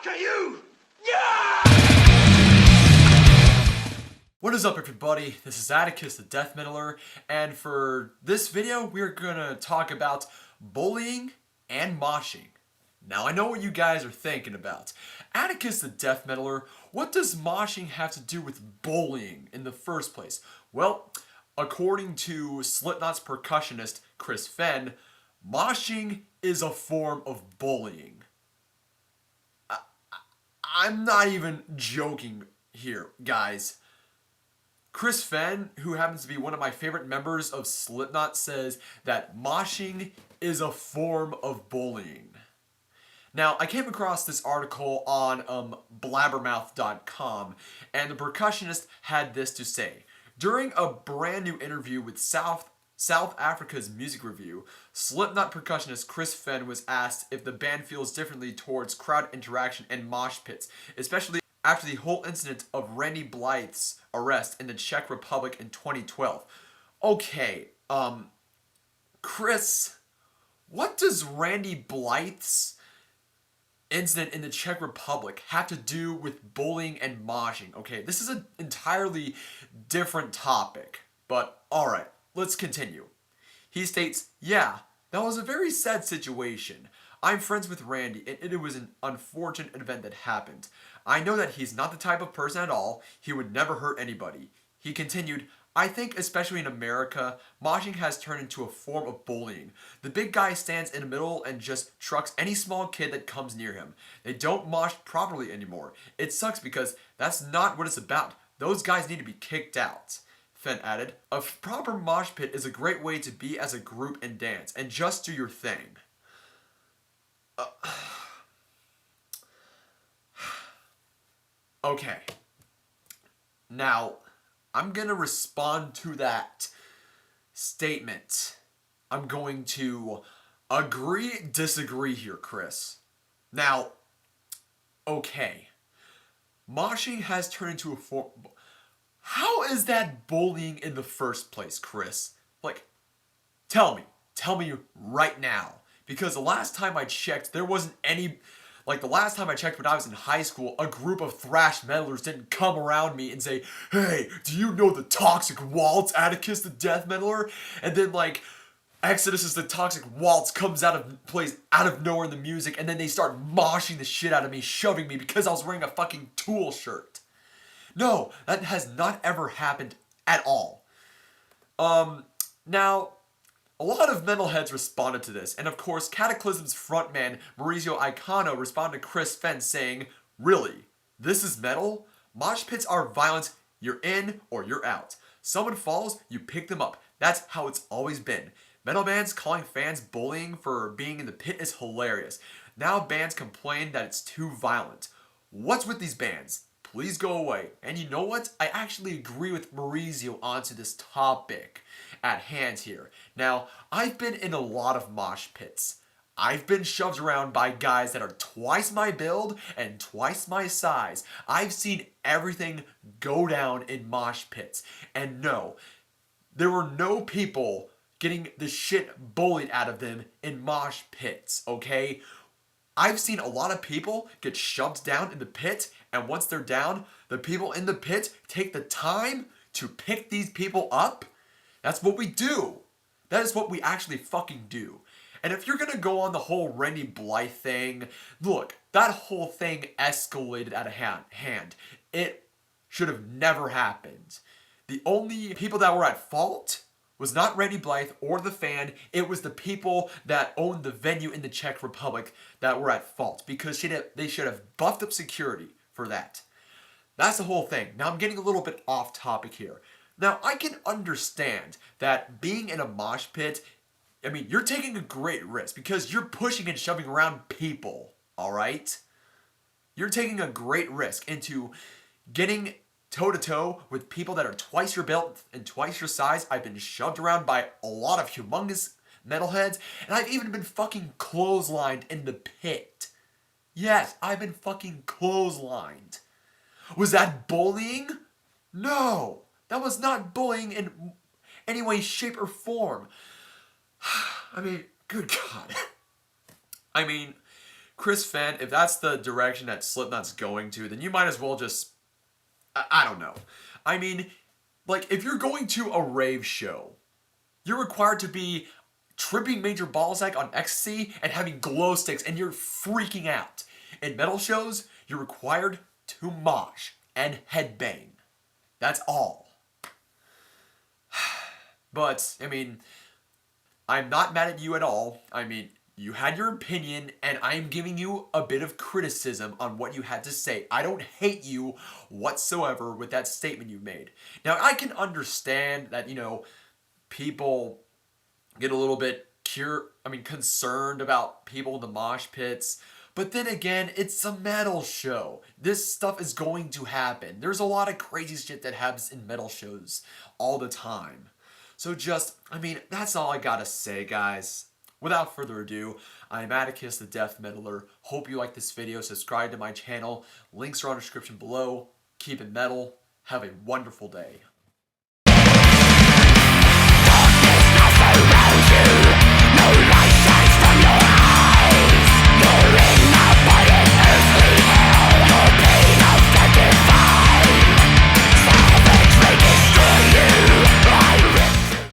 fuck are you? What is up, everybody? This is Atticus the Death Metaler, and for this video we're gonna talk about bullying and moshing. Now I know what you guys are thinking about. Atticus the Death Metaler, what does moshing have to do with bullying in the first place? Well, according to Slipknot's percussionist Chris Fehn, moshing is a form of bullying. I'm not even joking here, guys. Chris Fehn, who happens to be one of my favorite members of Slipknot, says that moshing is a form of bullying. Now, I came across this article on blabbermouth.com, and the percussionist had this to say. During a brand new interview with South Africa's music review, Slipknot percussionist Chris Fehn was asked if the band feels differently towards crowd interaction and mosh pits, especially after the whole incident of Randy Blythe's arrest in the Czech Republic in 2012. Okay, Chris, what does Randy Blythe's incident in the Czech Republic have to do with bullying and moshing? Okay, this is an entirely different topic, but alright, let's continue. He states, "Yeah, that was a very sad situation. I'm friends with Randy, and it was an unfortunate event that happened. I know that he's not the type of person at all. He would never hurt anybody." He continued, "I think especially in America, moshing has turned into a form of bullying. The big guy stands in the middle and just trucks any small kid that comes near him. They don't mosh properly anymore. It sucks because that's not what it's about. Those guys need to be kicked out." Fehn added, "A proper mosh pit is a great way to be as a group and dance, and just do your thing." Okay. Now, I'm gonna respond to that statement. I'm going to agree, disagree here, Chris. Now, okay. Moshing has turned into a form. How is that bullying in the first place, Chris? Like, tell me right now. Because the last time I checked, there wasn't any. Like, the last time I checked when I was in high school, a group of thrash metalers didn't come around me and say, "Hey, do you know the Toxic Waltz, Atticus the Death Metaler?" And then, like, Exodus is the Toxic Waltz comes plays out of nowhere in the music, and then they start moshing the shit out of me, shoving me because I was wearing a fucking Tool shirt. No, that has not ever happened at all. Now, a lot of metalheads responded to this, and of course, Cataclysm's frontman Maurizio Icono responded to Chris Fehn saying, "Really? This is metal? Mosh pits are violence. You're in or you're out. Someone falls, you pick them up. That's how it's always been. Metal bands calling fans bullying for being in the pit is hilarious. Now bands complain that it's too violent. What's with these bands? Please go away." And you know what? I actually agree with Maurizio onto this topic at hand here. Now, I've been in a lot of mosh pits. I've been shoved around by guys that are twice my build and twice my size. I've seen everything go down in mosh pits. And no, there were no people getting the shit bullied out of them in mosh pits, okay? I've seen a lot of people get shoved down in the pit, and once they're down, the people in the pit take the time to pick these people up. That's what we do. That is what we actually fucking do. And if you're gonna go on the whole Randy Blythe thing, look, that whole thing escalated out of hand. It should have never happened. The only people that were at fault was not Randy Blythe or the fan. It was the people that owned the venue in the Czech Republic that were at fault, because they should have buffed up security for that. That's the whole thing. Now I'm getting a little bit off topic here. Now I can understand that being in a mosh pit, I mean, you're taking a great risk because you're pushing and shoving around people, alright? You're taking a great risk into getting toe-to-toe with people that are twice your build and twice your size. I've been shoved around by a lot of humongous metalheads, and I've even been fucking clotheslined in the pit. Yes, I've been fucking clotheslined. Was that bullying? No, that was not bullying in any way, shape, or form. I mean, good God. I mean, Chris Fehn, if that's the direction that Slipknot's going to, then you might as well just, I don't know. I mean, like, if you're going to a rave show, you're required to be tripping Major Ballsack on ecstasy and having glow sticks, and you're freaking out. In metal shows, you're required to mosh and headbang. That's all. But, I mean, I'm not mad at you at all. I mean, you had your opinion, and I'm giving you a bit of criticism on what you had to say. I don't hate you whatsoever with that statement you made. Now, I can understand that, people get a little bit concerned about people in the mosh pits. But then again, it's a metal show. This stuff is going to happen. There's a lot of crazy shit that happens in metal shows all the time. So that's all I gotta say, guys. Without further ado, I'm Atticus the Death Metaler. Hope you like this video. Subscribe to my channel. Links are on the description below. Keep it metal. Have a wonderful day.